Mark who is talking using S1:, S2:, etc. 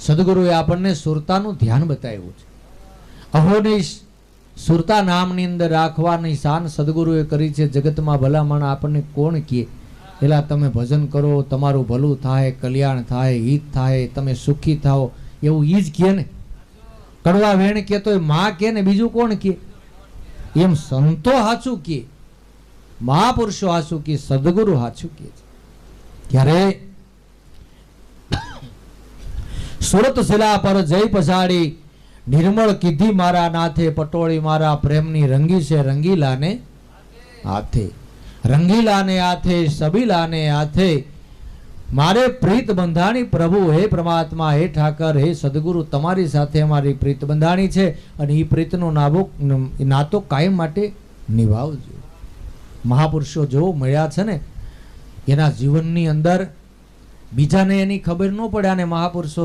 S1: સદગુરુએ આપણને સુરતાનું ધ્યાન બતાવ્યું છે. અહોની સુરતા નામની અંદર રાખવાની શાન સદગુરુએ કરી છે. જગતમાં ભલામણ આપણને કોણ કહે, એલા તમે ભજન કરો, તમારું ભલું થાય, કલ્યાણ થાય, હિત થાય, તમે સુખી થાઓ, એવું ઈ જ કહે ને. કડવા વેણ કહેતો હોય માં કહે ને, બીજું કોણ કહે? એમ સંતો હાચું કહે, મહાપુરુષો હાચું કહે, સદગુરુ હાચું કહે. ત્યારે સુરત શિલા પર જય પછાડી નિર્મળ કીધી મારા નાથે, પટોળી મારા પ્રેમની રંગી છે રંગીલાને હાથે. રંગીલાને હાથે, સબીલાને હાથે, મારે પ્રીત બંધાણી પ્રભુ. હે પરમાત્મા, હે ઠાકર, હે સદગુરુ, તમારી સાથે અમારી પ્રીત બંધાણી છે અને એ પ્રીતનો નાતો કાયમ માટે નિભાવજો. મહાપુરુષો જો મળ્યા છે ને, એના જીવનની અંદર બીજાને એની ખબર ન પડે અને મહાપુરુષો